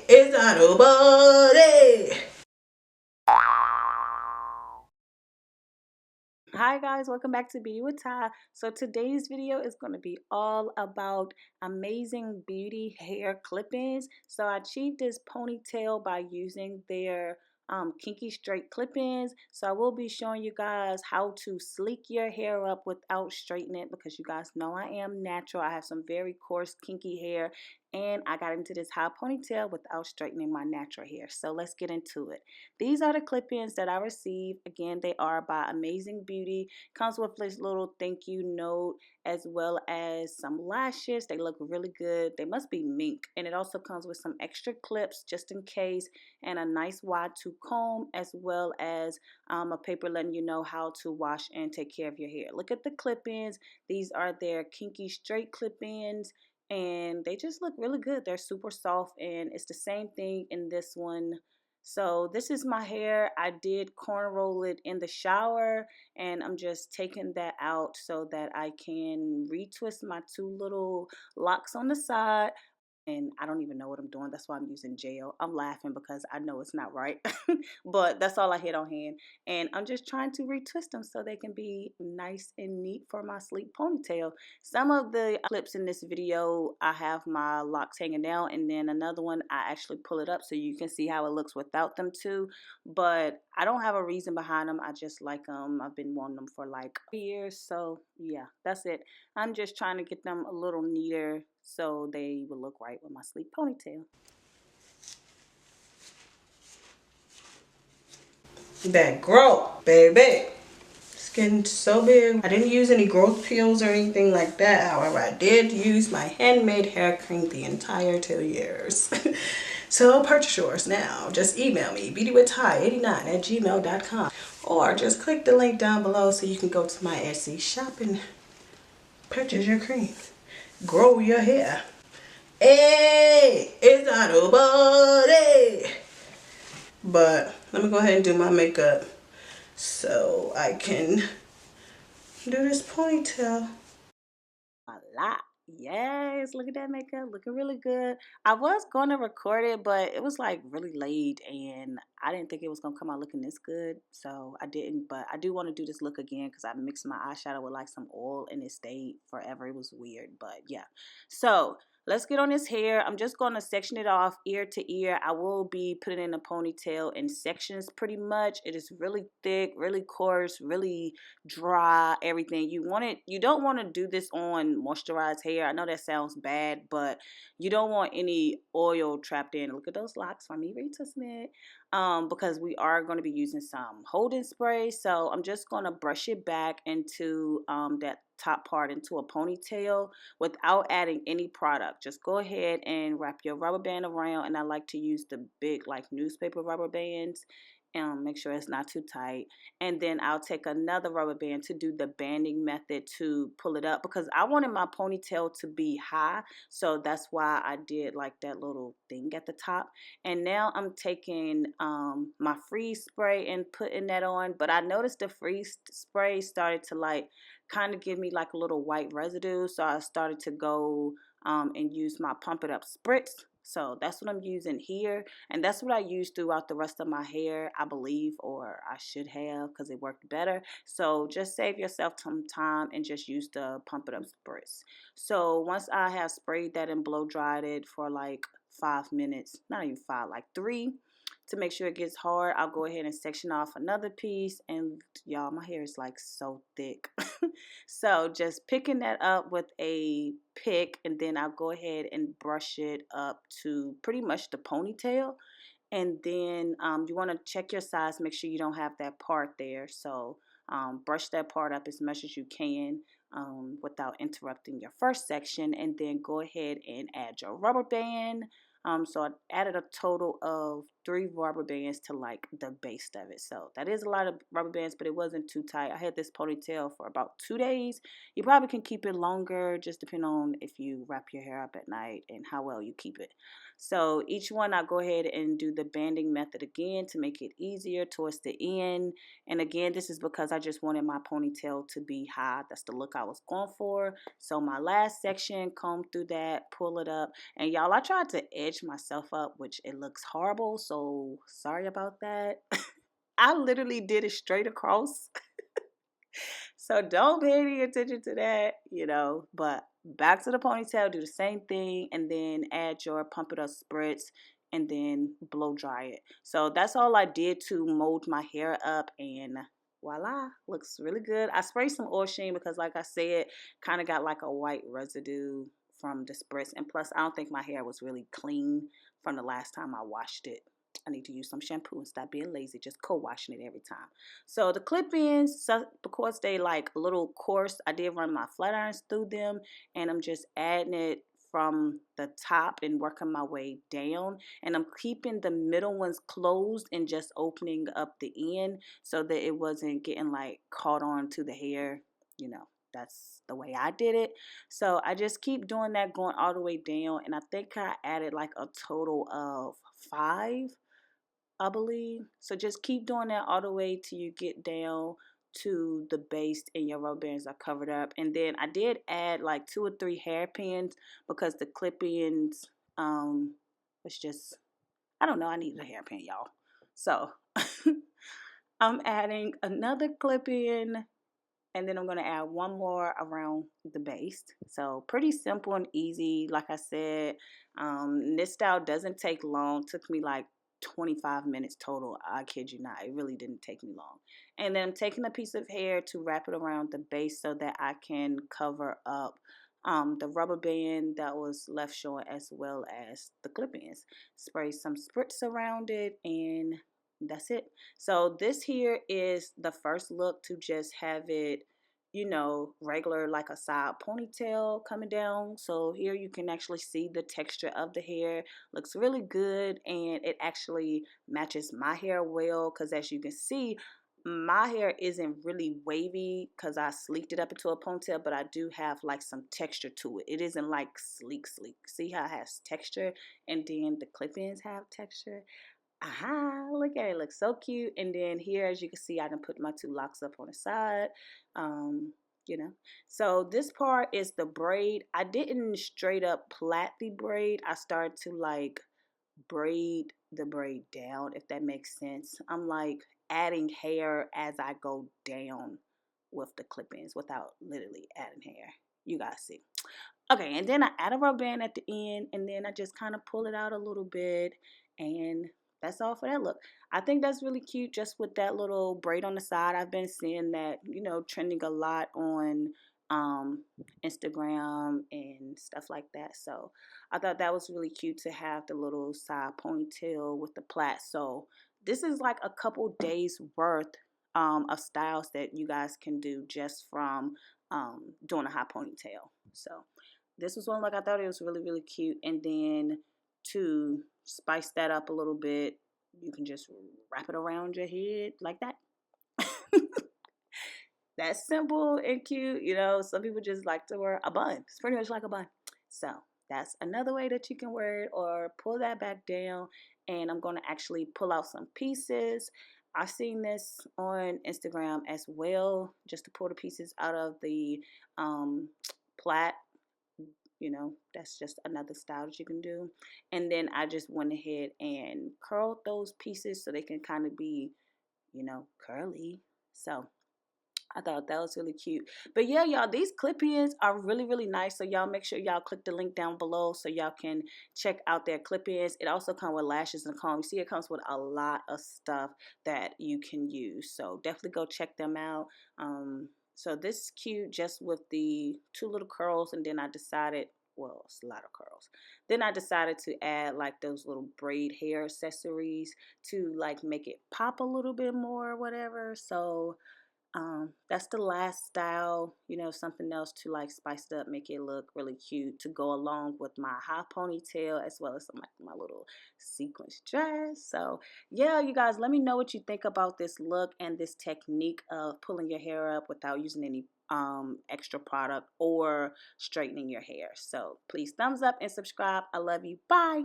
it's not nobody. Hi guys, welcome back to Beauty with Ty. So today's video is going to be all about Amazing Beauty hair clip-ins. So I achieved this ponytail by using their kinky straight clip-ins. So I will be showing you guys how to sleek your hair up without straightening it, because you guys know I am natural. I have some very coarse kinky hair, and I got into this high ponytail without straightening my natural hair. So let's get into it. These are the clip-ins that I received. Again, they are by Amazing Beauty. Comes with this little thank you note, as well as some lashes. They look really good. They must be mink. And it also comes with some extra clips just in case, and a nice wide tooth comb, as well as a paper letting you know how to wash and take care of your hair. Look at the clip-ins. These are their kinky straight clip-ins, and they just look really good. They're super soft, and it's the same thing in this one. So this is my hair. I did cornroll it in the shower, and I'm just taking that out so that I can retwist my two little locks on the side. And I don't even know what I'm doing. That's why I'm using gel. I'm laughing because I know it's not right, but that's all I had on hand. And I'm just trying to retwist them so they can be nice and neat for my sleek ponytail. Some of the clips in this video, I have my locks hanging down, and then another one, I actually pull it up so you can see how it looks without them too. But I don't have a reason behind them. I just like them. I've been wanting them for like years. So yeah, that's it. I'm just trying to get them a little neater so they will look right with my sleek ponytail. That growth, baby. It's getting so big. I didn't use any growth pills or anything like that. However, I did use my handmade hair cream the entire 2 years. So purchase yours now. Just email me, BeautyWithTy89@gmail.com. Or just click the link down below so you can go to my Etsy shop and purchase your cream. Grow your hair. Hey, it's not nobody. But let me go ahead and do my makeup so I can do this ponytail. A lot. Yes, look at that makeup, looking really good. I was going to record it, but it was like really late, and I didn't think it was going to come out looking this good, so I didn't. But I do want to do this look again because I mixed my eyeshadow with like some oil, and it stayed forever. It was weird, but yeah. So let's get on this hair. I'm just going to section it off ear to ear. I will be putting in a ponytail in sections pretty much. It is really thick, really coarse, really dry, everything. You don't want to do this on moisturized hair. I know that sounds bad, but you don't want any oil trapped in. Look at those locks for me retwisting it. Because we are going to be using some holding spray. So I'm just going to brush it back into that top part into a ponytail without adding any product. Just go ahead and wrap your rubber band around, and I like to use the big like newspaper rubber bands. Make sure it's not too tight, and then I'll take another rubber band to do the banding method to pull it up, because I wanted my ponytail to be high, so that's why I did like that little thing at the top. And now I'm taking my freeze spray and putting that on, but I noticed the freeze spray started to like kind of give me like a little white residue, so I started to go and use my Pump It Up spritz. So that's what I'm using here, and that's what I use throughout the rest of my hair, I believe, or I should have, because it worked better. So just save yourself some time and just use the Pump It Up spritz. So once I have sprayed that and blow dried it for like 5 minutes, not even 5, like 3, to make sure it gets hard, I'll go ahead and section off another piece. And y'all, my hair is like so thick. So just picking that up with a pick, and then I'll go ahead and brush it up to pretty much the ponytail. And then you want to check your size, make sure you don't have that part there. So brush that part up as much as you can without interrupting your first section, and then go ahead and add your rubber band. So I added a total of 3 rubber bands to like the base of it. So that is a lot of rubber bands, but it wasn't too tight. I had this ponytail for about 2 days. You probably can keep it longer, just depending on if you wrap your hair up at night and how well you keep it. So each one, I'll go ahead and do the banding method again to make it easier towards the end. And again, this is because I just wanted my ponytail to be high. That's the look I was going for. So my last section, comb through that, pull it up. And y'all, I tried to edge stitch myself up, which it looks horrible, so sorry about that. I literally did it straight across. So don't pay any attention to that, you know, but back to the ponytail, do the same thing, and then add your pump it up spritz and then blow dry it. So that's all I did to mold my hair up, and voila, looks really good. I sprayed some oil sheen because like I said, kind of got like a white residue from the spritz, and plus I don't think my hair was really clean from the last time I washed it. I need to use some shampoo and stop being lazy, just co-washing it every time. So the clip-ins, so because they like a little coarse, I did run my flat irons through them, and I'm just adding it from the top and working my way down, and I'm keeping the middle ones closed and just opening up the end so that it wasn't getting like caught on to the hair, you know. That's the way I did it. So I just keep doing that, going all the way down, and I think I added like a total of 5, I believe. So just keep doing that all the way till you get down to the base and your rubber bands are covered up. And then I did add like 2 or 3 hairpins because the clip-ins was just, I don't know, I needed a hairpin, y'all. So I'm adding another clip-in, and then I'm going to add one more around the base. So pretty simple and easy. Like I said, this style doesn't take long. It took me like 25 minutes total. I kid you not. It really didn't take me long. And then I'm taking a piece of hair to wrap it around the base so that I can cover up the rubber band that was left showing, as well as the clip-ins. Spray some spritz around it, and that's it. So this here is the first look, to just have it, you know, regular, like a side ponytail coming down. So here you can actually see the texture of the hair. Looks really good, and it actually matches my hair well, because as you can see, my hair isn't really wavy because I sleeked it up into a ponytail, but I do have like some texture to it. It isn't like sleek. See how it has texture, and then the clip-ins have texture. Aha, look at it, looks so cute. And then here, as you can see, I done put my 2 locks up on the side. You know, so this part is the braid. I didn't straight up plait the braid. I started to like braid the braid down, if that makes sense. I'm like adding hair as I go down with the clip-ins without literally adding hair. You guys see. Okay, and then I add a rubber band at the end, and then I just kind of pull it out a little bit, and that's all for that look. I think that's really cute, just with that little braid on the side. I've been seeing that, you know, trending a lot on Instagram and stuff like that. So I thought that was really cute to have the little side ponytail with the plait. So this is like a couple days worth of styles that you guys can do just from doing a high ponytail. So this was one, like, I thought it was really, really cute. And then to spice that up a little bit, you can just wrap it around your head like that. That's simple and cute. You know, some people just like to wear a bun. It's pretty much like a bun. So that's another way that you can wear it, or pull that back down. And I'm going to actually pull out some pieces. I've seen this on Instagram as well, just to pull the pieces out of the plait. You know, that's just another style that you can do. And then I just went ahead and curled those pieces so they can kind of be, you know, curly. So I thought that was really cute. But yeah, y'all, these clip-ins are really, really nice. So y'all make sure y'all click the link down below so y'all can check out their clip-ins. It also comes with lashes and comb. You see, it comes with a lot of stuff that you can use. So definitely go check them out. So this is cute, just with the 2 little curls, and then I decided, well, it's a lot of curls. Then I decided to add like those little braid hair accessories to like make it pop a little bit more or whatever. So that's the last style, you know, something else to like spice it up, make it look really cute, to go along with my high ponytail, as well as some, like, my little sequins dress. So yeah, you guys, let me know what you think about this look and this technique of pulling your hair up without using any extra product or straightening your hair. So please thumbs up and subscribe. I love you. Bye.